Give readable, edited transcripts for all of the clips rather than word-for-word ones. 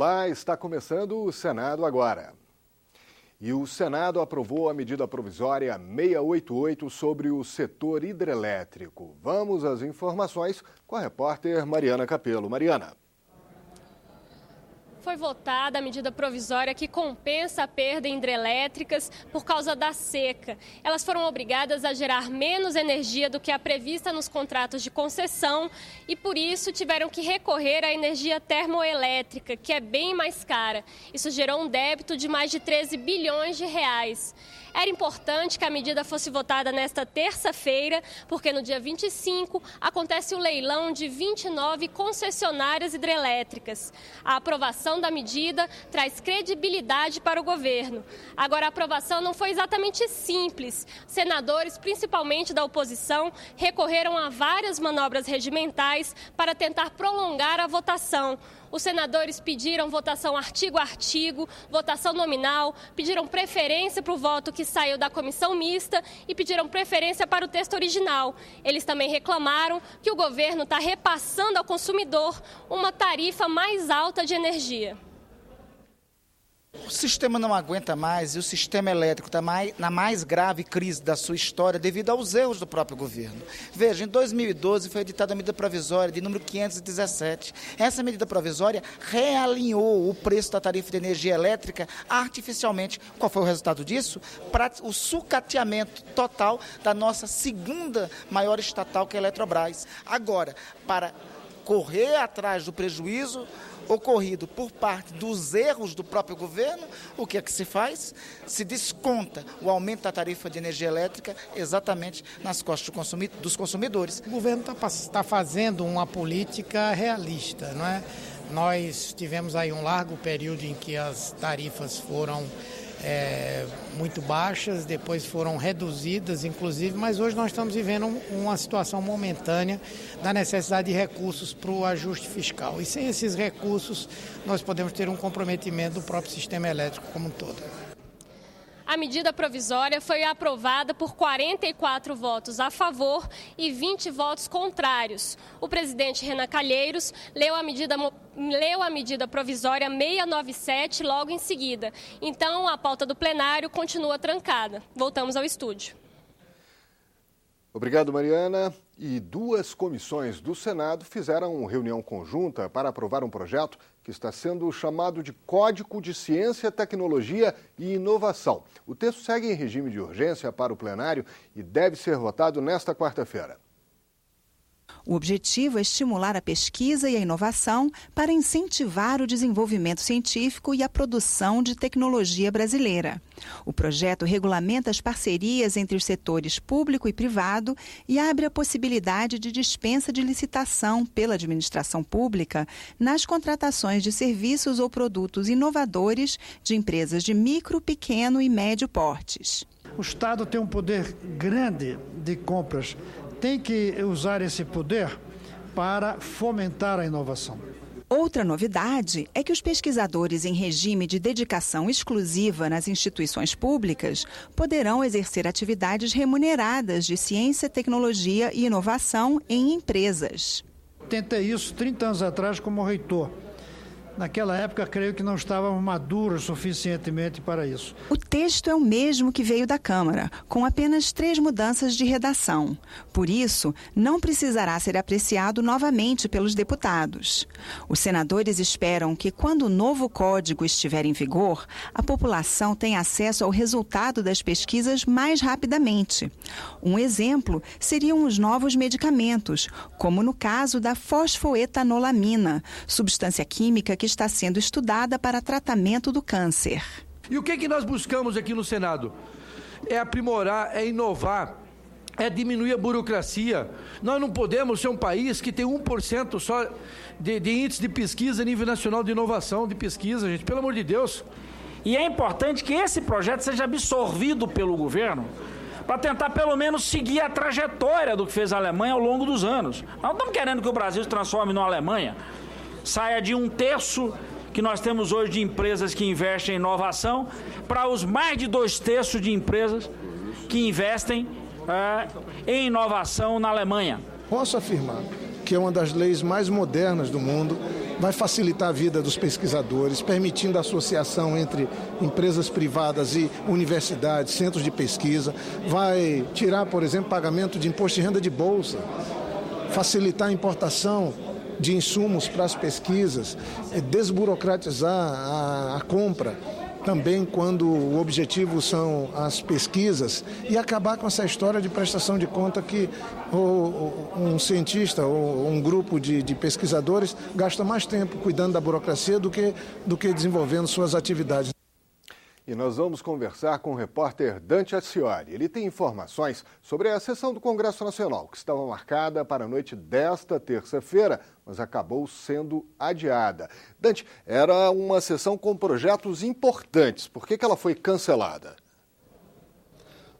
Olá, está começando o Senado agora. E o Senado aprovou a medida provisória 688 sobre o setor hidrelétrico. Vamos às informações com a repórter Mariana Capello. Mariana. Foi votada a medida provisória que compensa a perda em hidrelétricas por causa da seca. Elas foram obrigadas a gerar menos energia do que a prevista nos contratos de concessão e, por isso, tiveram que recorrer à energia termoelétrica, que é bem mais cara. Isso gerou um débito de mais de 13 bilhões de reais. Era importante que a medida fosse votada nesta terça-feira, porque no dia 25 acontece o leilão de 29 concessionárias hidrelétricas. A aprovação da medida traz credibilidade para o governo. Agora, a aprovação não foi exatamente simples. Senadores, principalmente da oposição, recorreram a várias manobras regimentais para tentar prolongar a votação. Os senadores pediram votação artigo a artigo, votação nominal, pediram preferência para o voto que saiu da comissão mista e pediram preferência para o texto original. Eles também reclamaram que o governo está repassando ao consumidor uma tarifa mais alta de energia. O sistema não aguenta mais e o sistema elétrico está na mais grave crise da sua história devido aos erros do próprio governo. Veja, em 2012 foi editada a medida provisória de número 517. Essa medida provisória realinhou o preço da tarifa de energia elétrica artificialmente. Qual foi o resultado disso? O sucateamento total da nossa segunda maior estatal, que é a Eletrobras. Agora, para correr atrás do prejuízo ocorrido por parte dos erros do próprio governo, o que é que se faz? Se desconta o aumento da tarifa de energia elétrica exatamente nas costas dos consumidores. O governo está fazendo uma política realista, não é? Nós tivemos aí um largo período em que as tarifas foram muito baixas, depois foram reduzidas, inclusive, mas hoje nós estamos vivendo uma situação momentânea da necessidade de recursos para o ajuste fiscal. E sem esses recursos, nós podemos ter um comprometimento do próprio sistema elétrico como um todo. A medida provisória foi aprovada por 44 votos a favor e 20 votos contrários. O presidente Renan Calheiros leu a medida provisória 697 logo em seguida. Então, a pauta do plenário continua trancada. Voltamos ao estúdio. Obrigado, Mariana. E duas comissões do Senado fizeram reunião conjunta para aprovar um projeto que está sendo chamado de Código de Ciência, Tecnologia e Inovação. O texto segue em regime de urgência para o plenário e deve ser votado nesta quarta-feira. O objetivo é estimular a pesquisa e a inovação para incentivar o desenvolvimento científico e a produção de tecnologia brasileira. O projeto regulamenta as parcerias entre os setores público e privado e abre a possibilidade de dispensa de licitação pela administração pública nas contratações de serviços ou produtos inovadores de empresas de micro, pequeno e médio portes. O Estado tem um poder grande de compras. Tem que usar esse poder para fomentar a inovação. Outra novidade é que os pesquisadores em regime de dedicação exclusiva nas instituições públicas poderão exercer atividades remuneradas de ciência, tecnologia e inovação em empresas. Tentei isso 30 anos atrás como reitor. Naquela época, creio que não estávamos maduros suficientemente para isso. O texto é o mesmo que veio da Câmara, com apenas 3 mudanças de redação. Por isso, não precisará ser apreciado novamente pelos deputados. Os senadores esperam que, quando o novo código estiver em vigor, a população tenha acesso ao resultado das pesquisas mais rapidamente. Um exemplo seriam os novos medicamentos, como no caso da fosfoetanolamina, substância química que está sendo estudada para tratamento do câncer. E o que nós buscamos aqui no Senado? É aprimorar, é inovar, é diminuir a burocracia. Nós não podemos ser um país que tem 1% só de índice de pesquisa a nível nacional de inovação de pesquisa, gente, pelo amor de Deus. E é importante que esse projeto seja absorvido pelo governo para tentar pelo menos seguir a trajetória do que fez a Alemanha ao longo dos anos. Nós não estamos querendo que o Brasil se transforme numa Alemanha, saia de 1/3 que nós temos hoje de empresas que investem em inovação para os mais de 2/3 de empresas que investem em inovação na Alemanha. Posso afirmar que é uma das leis mais modernas do mundo vai facilitar a vida dos pesquisadores, permitindo a associação entre empresas privadas e universidades, centros de pesquisa, vai tirar, por exemplo, pagamento de imposto de renda de bolsa, facilitar a importação de insumos para as pesquisas, desburocratizar a compra, também quando o objetivo são as pesquisas, e acabar com essa história de prestação de conta que um cientista ou um grupo de pesquisadores gasta mais tempo cuidando da burocracia do que desenvolvendo suas atividades. E nós vamos conversar com o repórter Dante Ascioli. Ele tem informações sobre a sessão do Congresso Nacional, que estava marcada para a noite desta terça-feira, mas acabou sendo adiada. Dante, era uma sessão com projetos importantes. Por que ela foi cancelada?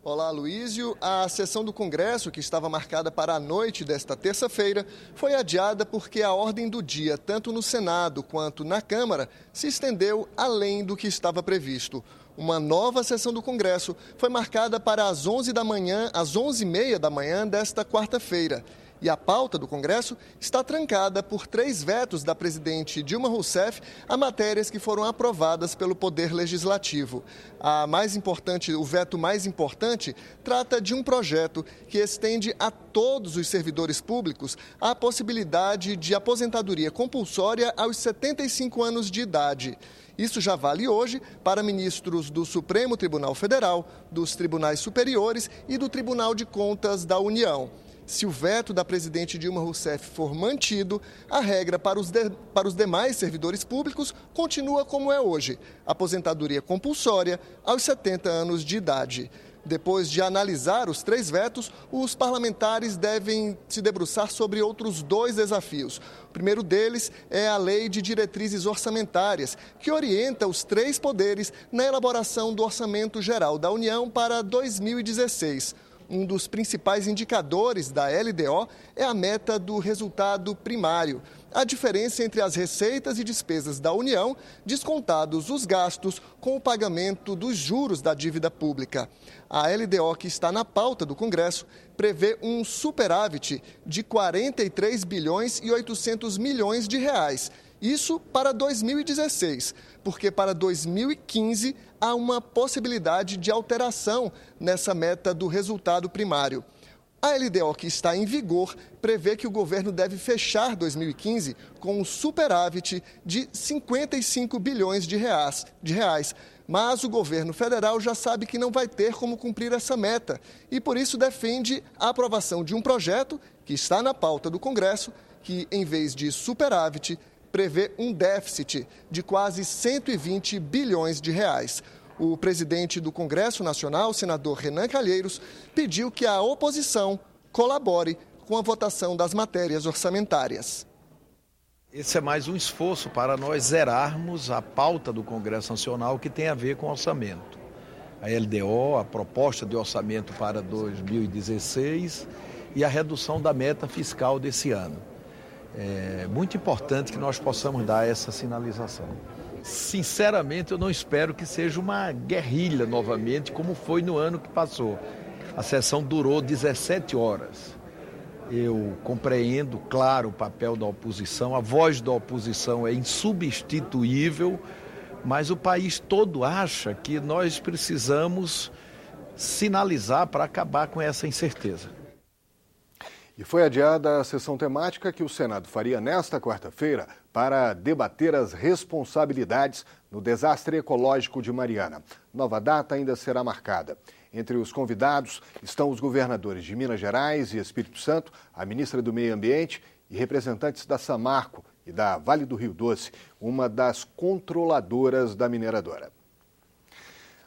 Olá, Luísio. A sessão do Congresso, que estava marcada para a noite desta terça-feira, foi adiada porque a ordem do dia, tanto no Senado quanto na Câmara, se estendeu além do que estava previsto. Uma nova sessão do Congresso foi marcada para as 11h30 da manhã desta quarta-feira. E a pauta do Congresso está trancada por 3 vetos da presidente Dilma Rousseff a matérias que foram aprovadas pelo Poder Legislativo. O veto mais importante trata de um projeto que estende a todos os servidores públicos a possibilidade de aposentadoria compulsória aos 75 anos de idade. Isso já vale hoje para ministros do Supremo Tribunal Federal, dos Tribunais Superiores e do Tribunal de Contas da União. Se o veto da presidente Dilma Rousseff for mantido, a regra para os demais servidores públicos continua como é hoje: aposentadoria compulsória aos 70 anos de idade. Depois de analisar os 3 vetos, os parlamentares devem se debruçar sobre outros 2 desafios. O primeiro deles é a Lei de Diretrizes Orçamentárias, que orienta os 3 poderes na elaboração do Orçamento Geral da União para 2016. Um dos principais indicadores da LDO é a meta do resultado primário, a diferença entre as receitas e despesas da União, descontados os gastos com o pagamento dos juros da dívida pública. A LDO, que está na pauta do Congresso, prevê um superávit de 43 bilhões e 800 milhões de reais. Isso para 2016, porque para 2015 há uma possibilidade de alteração nessa meta do resultado primário. A LDO, que está em vigor, prevê que o governo deve fechar 2015 com um superávit de 55 bilhões de reais. Mas o governo federal já sabe que não vai ter como cumprir essa meta e, por isso, defende a aprovação de um projeto que está na pauta do Congresso, que, em vez de superávit, prevê um déficit de quase 120 bilhões de reais. O presidente do Congresso Nacional, senador Renan Calheiros, pediu que a oposição colabore com a votação das matérias orçamentárias. Esse é mais um esforço para nós zerarmos a pauta do Congresso Nacional que tem a ver com orçamento. A LDO, a proposta de orçamento para 2016 e a redução da meta fiscal desse ano. É muito importante que nós possamos dar essa sinalização. Sinceramente, eu não espero que seja uma guerrilha novamente, como foi no ano que passou. A sessão durou 17 horas. Eu compreendo, claro, o papel da oposição, a voz da oposição é insubstituível, mas o país todo acha que nós precisamos sinalizar para acabar com essa incerteza. E foi adiada a sessão temática que o Senado faria nesta quarta-feira para debater as responsabilidades no desastre ecológico de Mariana. Nova data ainda será marcada. Entre os convidados estão os governadores de Minas Gerais e Espírito Santo, a ministra do Meio Ambiente e representantes da Samarco e da Vale do Rio Doce, uma das controladoras da mineradora.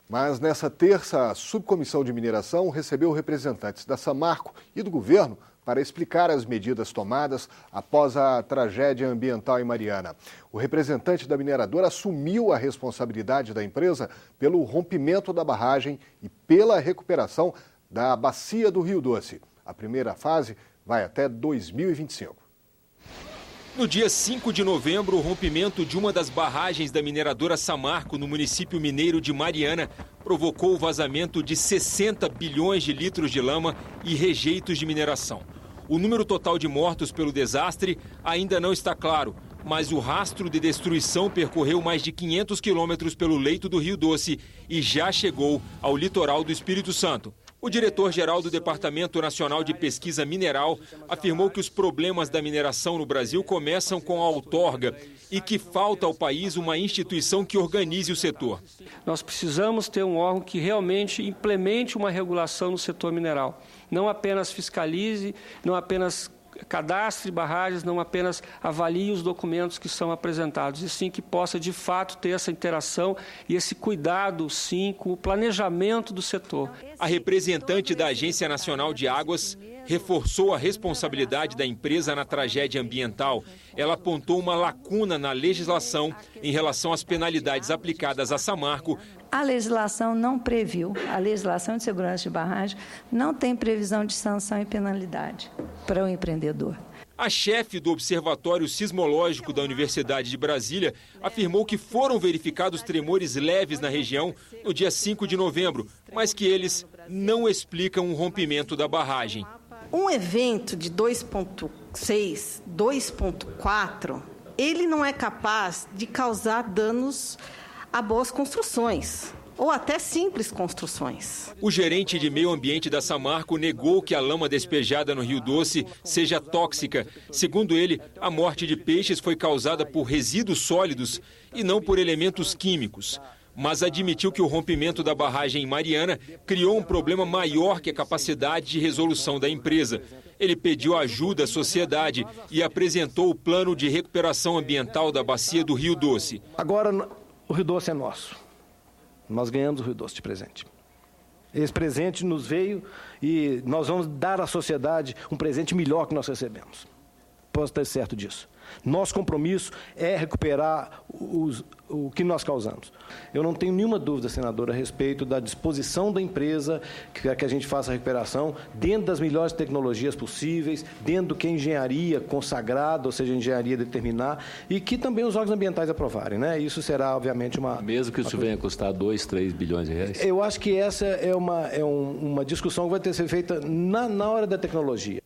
Mas nessa terça, a subcomissão de mineração recebeu representantes da Samarco e do governo para explicar as medidas tomadas após a tragédia ambiental em Mariana. O representante da mineradora assumiu a responsabilidade da empresa pelo rompimento da barragem e pela recuperação da bacia do Rio Doce. A primeira fase vai até 2025. No dia 5 de novembro, o rompimento de uma das barragens da mineradora Samarco, no município mineiro de Mariana, provocou o vazamento de 60 bilhões de litros de lama e rejeitos de mineração. O número total de mortos pelo desastre ainda não está claro, mas o rastro de destruição percorreu mais de 500 quilômetros pelo leito do Rio Doce e já chegou ao litoral do Espírito Santo. O diretor-geral do Departamento Nacional de Pesquisa Mineral afirmou que os problemas da mineração no Brasil começam com a outorga e que falta ao país uma instituição que organize o setor. Nós precisamos ter um órgão que realmente implemente uma regulação no setor mineral. Não apenas fiscalize, não apenas cadastre barragens, não apenas avalie os documentos que são apresentados, e sim que possa, de fato, ter essa interação e esse cuidado, sim, com o planejamento do setor. A representante da Agência Nacional de Águas reforçou a responsabilidade da empresa na tragédia ambiental. Ela apontou uma lacuna na legislação em relação às penalidades aplicadas à Samarco. A legislação não previu, a legislação de segurança de barragem não tem previsão de sanção e penalidade para o empreendedor. A chefe do Observatório Sismológico da Universidade de Brasília afirmou que foram verificados tremores leves na região no dia 5 de novembro, mas que eles não explicam o rompimento da barragem. Um evento de 2,6, 2,4, ele não é capaz de causar danos a boas construções, ou até simples construções. O gerente de meio ambiente da Samarco negou que a lama despejada no Rio Doce seja tóxica. Segundo ele, a morte de peixes foi causada por resíduos sólidos e não por elementos químicos. Mas admitiu que o rompimento da barragem em Mariana criou um problema maior que a capacidade de resolução da empresa. Ele pediu ajuda à sociedade e apresentou o plano de recuperação ambiental da bacia do Rio Doce. Agora, o Rio Doce é nosso. Nós ganhamos o Rio Doce de presente. Esse presente nos veio e nós vamos dar à sociedade um presente melhor que nós recebemos. Posso ter certo disso. Nosso compromisso é recuperar o que nós causamos. Eu não tenho nenhuma dúvida, senadora, a respeito da disposição da empresa que a gente faça a recuperação dentro das melhores tecnologias possíveis, dentro do que a engenharia consagrada, ou seja, a engenharia determinar, e que também os órgãos ambientais aprovarem, né? Isso será, obviamente, uma... Mesmo que isso venha a custar 2, 3 bilhões de reais? Eu acho que essa é uma discussão que vai ter que ser feita na hora da tecnologia.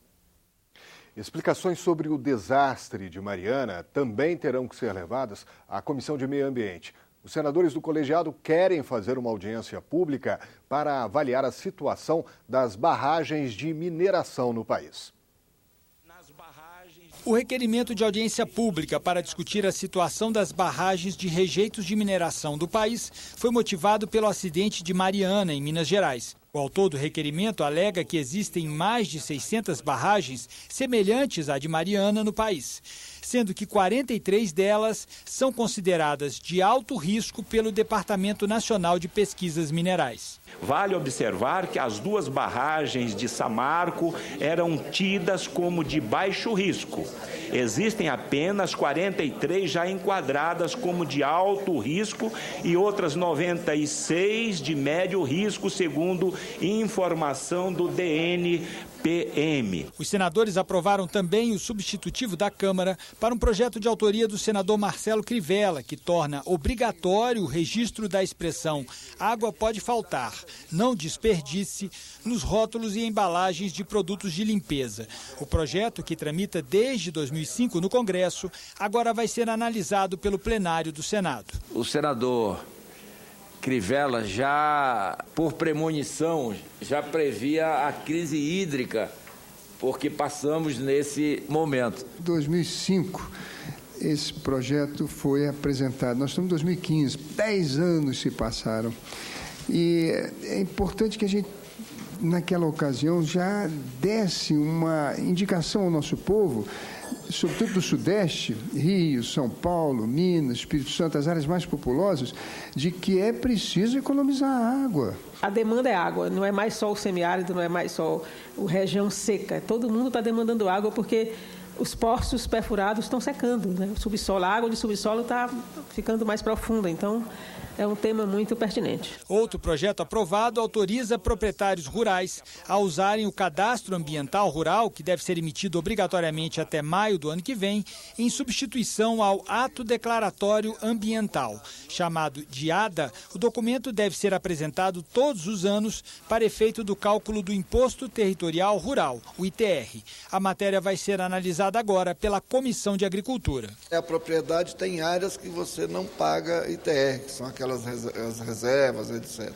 Explicações sobre o desastre de Mariana também terão que ser levadas à Comissão de Meio Ambiente. Os senadores do colegiado querem fazer uma audiência pública para avaliar a situação das barragens de mineração no país. O requerimento de audiência pública para discutir a situação das barragens de rejeitos de mineração do país foi motivado pelo acidente de Mariana, em Minas Gerais. O autor do requerimento alega que existem mais de 600 barragens semelhantes à de Mariana no país, sendo que 43 delas são consideradas de alto risco pelo Departamento Nacional de Pesquisas Minerais. Vale observar que as duas barragens de Samarco eram tidas como de baixo risco. Existem apenas 43 já enquadradas como de alto risco e outras 96 de médio risco, segundo informação do DNPM. Os senadores aprovaram também o substitutivo da Câmara para um projeto de autoria do senador Marcelo Crivella, que torna obrigatório o registro da expressão "água pode faltar, não desperdice" nos rótulos e embalagens de produtos de limpeza. O projeto, que tramita desde 2005 no Congresso, agora vai ser analisado pelo plenário do Senado. O senador Crivella já, por premonição, já previa a crise hídrica, porque passamos nesse momento. Em 2005, esse projeto foi apresentado. Nós estamos em 2015, 10 anos se passaram. E é importante que a gente, naquela ocasião, já desse uma indicação ao nosso povo, sobretudo do Sudeste, Rio, São Paulo, Minas, Espírito Santo, as áreas mais populosas, de que é preciso economizar água. A demanda é água, não é mais só o semiárido, não é mais só a região seca. Todo mundo está demandando água porque os poços perfurados estão secando, né? O subsolo, a água de subsolo está ficando mais profunda, então é um tema muito pertinente. Outro projeto aprovado autoriza proprietários rurais a usarem o cadastro ambiental rural, que deve ser emitido obrigatoriamente até maio do ano que vem, em substituição ao ato declaratório ambiental. Chamado de ADA, o documento deve ser apresentado todos os anos para efeito do cálculo do Imposto Territorial Rural, o ITR. A matéria vai ser analisada agora pela Comissão de Agricultura. A propriedade tem áreas que você não paga ITR, que são aquelas as reservas, etc.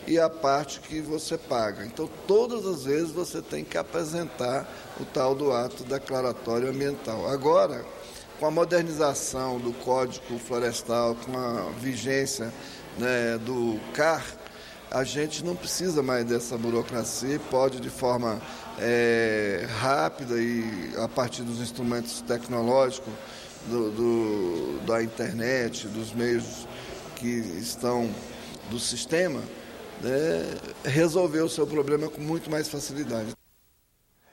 E a parte que você paga. Então, todas as vezes você tem que apresentar o tal do ato declaratório ambiental. Agora, com a modernização do Código Florestal, com a vigência, né, do CAR, a gente não precisa mais dessa burocracia, pode de forma rápida e a partir dos instrumentos tecnológicos da internet, dos meios que estão do sistema, né, resolver o seu problema com muito mais facilidade.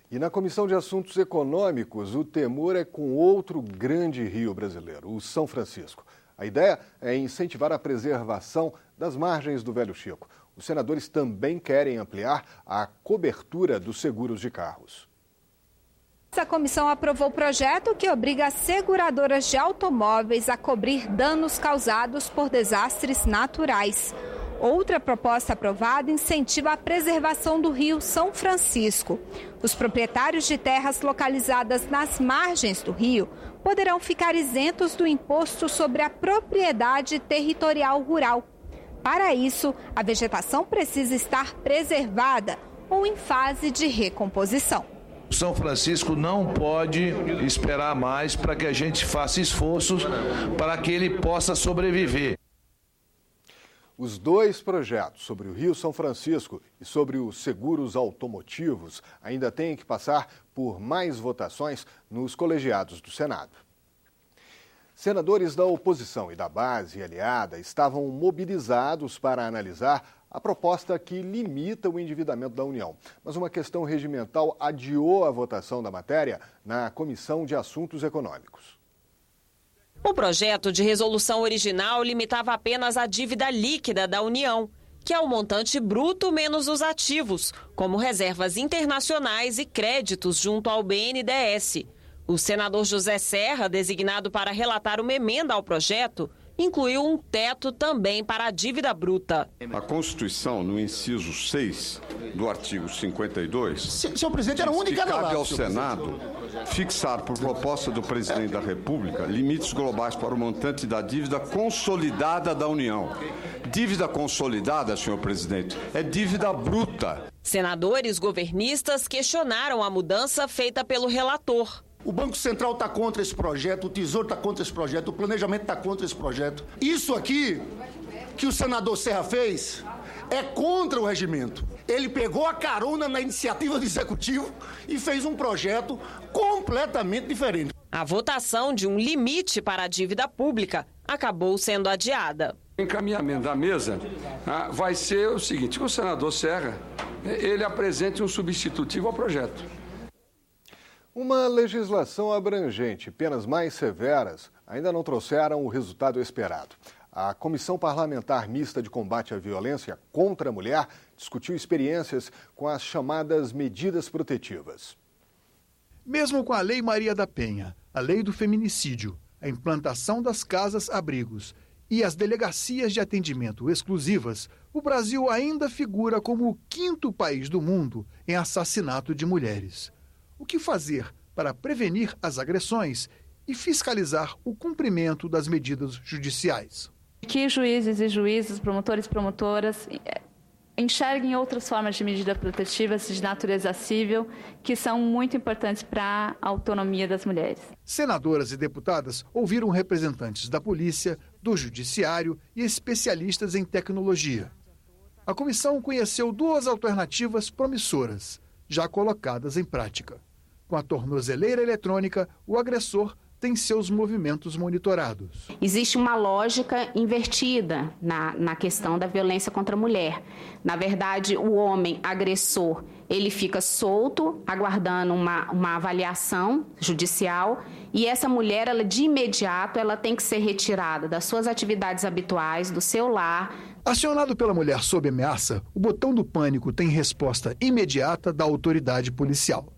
E na Comissão de Assuntos Econômicos, o temor é com outro grande rio brasileiro, o São Francisco. A ideia é incentivar a preservação das margens do Velho Chico. Os senadores também querem ampliar a cobertura dos seguros de carros. A comissão aprovou o projeto que obriga as seguradoras de automóveis a cobrir danos causados por desastres naturais. Outra proposta aprovada incentiva a preservação do rio São Francisco. Os proprietários de terras localizadas nas margens do rio poderão ficar isentos do imposto sobre a propriedade territorial rural. Para isso, a vegetação precisa estar preservada ou em fase de recomposição. São Francisco não pode esperar mais para que a gente faça esforços para que ele possa sobreviver. Os dois projetos sobre o Rio São Francisco e sobre os seguros automotivos ainda têm que passar por mais votações nos colegiados do Senado. Senadores da oposição e da base aliada estavam mobilizados para analisar a proposta que limita o endividamento da União. Mas uma questão regimental adiou a votação da matéria na Comissão de Assuntos Econômicos. O projeto de resolução original limitava apenas a dívida líquida da União, que é o montante bruto menos os ativos, como reservas internacionais e créditos junto ao BNDES. O senador José Serra, designado para relatar uma emenda ao projeto, incluiu um teto também para a dívida bruta. A Constituição, no inciso 6 do artigo 52, senhor presidente, era única que cabe ao Senado fixar, por proposta do presidente da República, limites globais para o montante da dívida consolidada da União. Dívida consolidada, senhor presidente, é dívida bruta. Senadores governistas questionaram a mudança feita pelo relator. O Banco Central está contra esse projeto, o Tesouro está contra esse projeto, o Planejamento está contra esse projeto. Isso aqui que o senador Serra fez é contra o regimento. Ele pegou a carona na iniciativa do Executivo e fez um projeto completamente diferente. A votação de um limite para a dívida pública acabou sendo adiada. O encaminhamento da mesa vai ser o seguinte, que o senador Serra, ele apresente um substitutivo ao projeto. Uma legislação abrangente e penas mais severas ainda não trouxeram o resultado esperado. A Comissão Parlamentar Mista de Combate à Violência contra a Mulher discutiu experiências com as chamadas medidas protetivas. Mesmo com a Lei Maria da Penha, a Lei do Feminicídio, a implantação das casas-abrigos e as delegacias de atendimento exclusivas, o Brasil ainda figura como o 5º país do mundo em assassinato de mulheres. O que fazer para prevenir as agressões e fiscalizar o cumprimento das medidas judiciais? Que juízes e juízes, promotores e promotoras enxerguem outras formas de medida protetiva de natureza civil que são muito importantes para a autonomia das mulheres. Senadoras e deputadas ouviram representantes da polícia, do judiciário e especialistas em tecnologia. A comissão conheceu 2 alternativas promissoras, já colocadas em prática. Com a tornozeleira eletrônica, o agressor têm seus movimentos monitorados. Existe uma lógica invertida na questão da violência contra a mulher. Na verdade, o homem agressor, ele fica solto, aguardando uma avaliação judicial, e essa mulher, ela, de imediato, ela tem que ser retirada das suas atividades habituais, do seu lar. Acionado pela mulher sob ameaça, o botão do pânico tem resposta imediata da autoridade policial.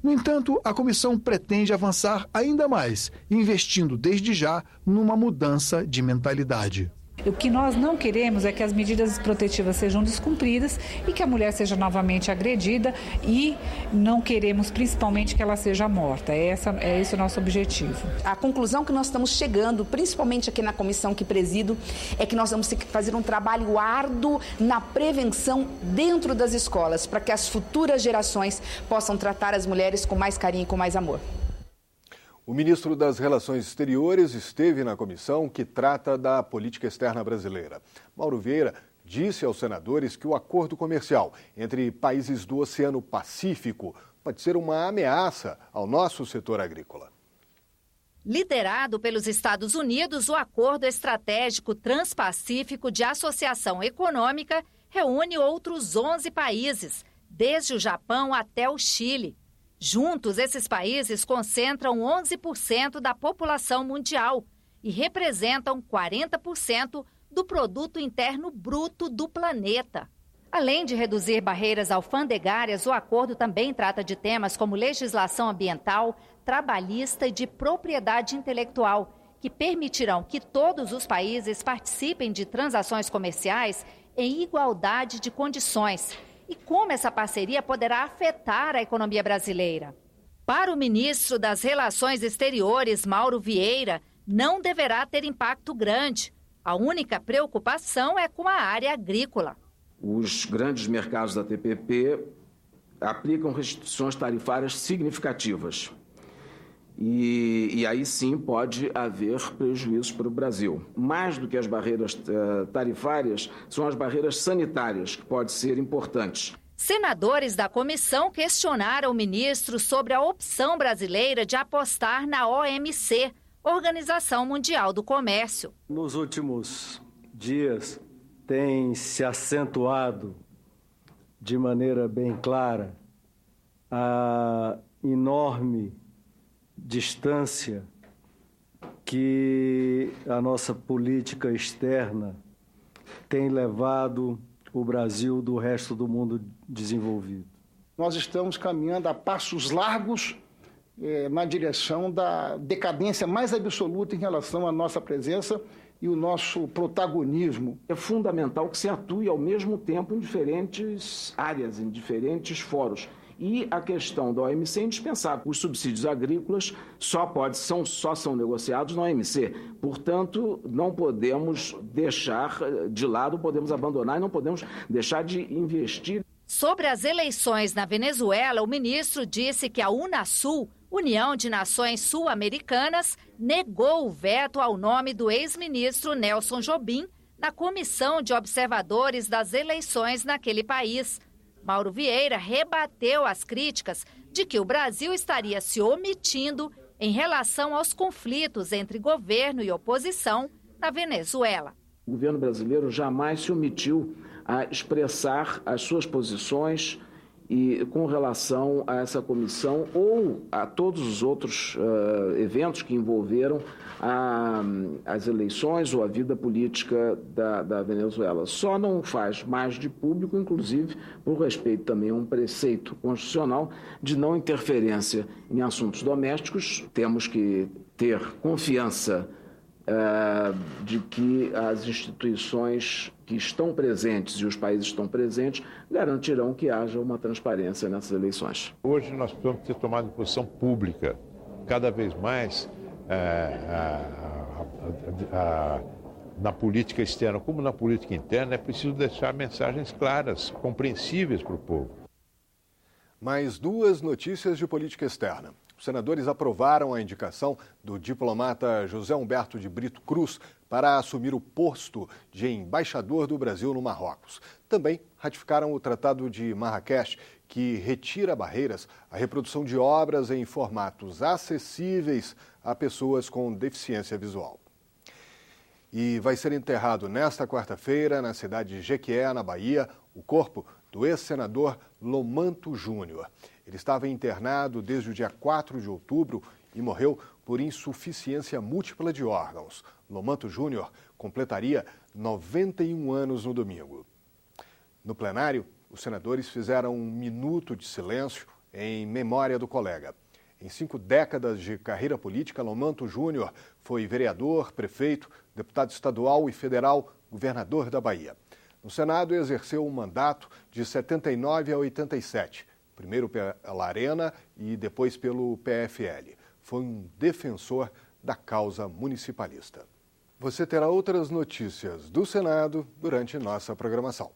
No entanto, a comissão pretende avançar ainda mais, investindo desde já numa mudança de mentalidade. O que nós não queremos é que as medidas protetivas sejam descumpridas e que a mulher seja novamente agredida, e não queremos principalmente que ela seja morta. É esse o nosso objetivo. A conclusão que nós estamos chegando, principalmente aqui na comissão que presido, é que nós vamos ter que fazer um trabalho árduo na prevenção dentro das escolas, para que as futuras gerações possam tratar as mulheres com mais carinho e com mais amor. O ministro das Relações Exteriores esteve na comissão que trata da política externa brasileira. Mauro Vieira disse aos senadores que o acordo comercial entre países do Oceano Pacífico pode ser uma ameaça ao nosso setor agrícola. Liderado pelos Estados Unidos, o Acordo Estratégico Transpacífico de Associação Econômica reúne outros 11 países, desde o Japão até o Chile. Juntos, esses países concentram 11% da população mundial e representam 40% do produto interno bruto do planeta. Além de reduzir barreiras alfandegárias, o acordo também trata de temas como legislação ambiental, trabalhista e de propriedade intelectual, que permitirão que todos os países participem de transações comerciais em igualdade de condições. E como essa parceria poderá afetar a economia brasileira? Para o ministro das Relações Exteriores, Mauro Vieira, não deverá ter impacto grande. A única preocupação é com a área agrícola. Os grandes mercados da TPP aplicam restrições tarifárias significativas. E aí sim pode haver prejuízos para o Brasil. Mais do que as barreiras tarifárias, são as barreiras sanitárias, que podem ser importantes. Senadores da comissão questionaram o ministro sobre a opção brasileira de apostar na OMC, Organização Mundial do Comércio. Nos últimos dias tem se acentuado de maneira bem clara a enorme distância que a nossa política externa tem levado o Brasil do resto do mundo desenvolvido. Nós estamos caminhando a passos largos na direção da decadência mais absoluta em relação à nossa presença e o nosso protagonismo. É fundamental que se atue ao mesmo tempo em diferentes áreas, em diferentes fóruns. E a questão da OMC é indispensável. Os subsídios agrícolas só são negociados na OMC. Portanto, não podemos deixar de lado, podemos abandonar e não podemos deixar de investir. Sobre as eleições na Venezuela, o ministro disse que a Unasul, União de Nações Sul-Americanas, negou o veto ao nome do ex-ministro Nelson Jobim na Comissão de Observadores das Eleições naquele país. Mauro Vieira rebateu as críticas de que o Brasil estaria se omitindo em relação aos conflitos entre governo e oposição na Venezuela. O governo brasileiro jamais se omitiu a expressar as suas posições e com relação a essa comissão ou a todos os outros eventos que envolveram as eleições ou a vida política da Venezuela. Só não faz mais de público, inclusive, por respeito também a um preceito constitucional de não interferência em assuntos domésticos. Temos que ter confiança de que as instituições que estão presentes e os países que estão presentes garantirão que haja uma transparência nessas eleições. Hoje nós precisamos ter tomado posição pública. Cada vez mais na política externa como na política interna é preciso deixar mensagens claras, compreensíveis para o povo. Mais duas notícias de política externa. Os senadores aprovaram a indicação do diplomata José Humberto de Brito Cruz para assumir o posto de embaixador do Brasil no Marrocos. Também ratificaram o Tratado de Marrakech, que retira barreiras à reprodução de obras em formatos acessíveis a pessoas com deficiência visual. E vai ser enterrado nesta quarta-feira, na cidade de Jequié, na Bahia, o corpo do ex-senador Lomanto Júnior. Ele estava internado desde o dia 4 de outubro e morreu por insuficiência múltipla de órgãos. Lomanto Júnior completaria 91 anos no domingo. No plenário, os senadores fizeram um minuto de silêncio em memória do colega. Em 5 décadas de carreira política, Lomanto Júnior foi vereador, prefeito, deputado estadual e federal, governador da Bahia. No Senado, exerceu um mandato de 79 a 87, primeiro pela Arena e depois pelo PFL. Foi um defensor da causa municipalista. Você terá outras notícias do Senado durante nossa programação.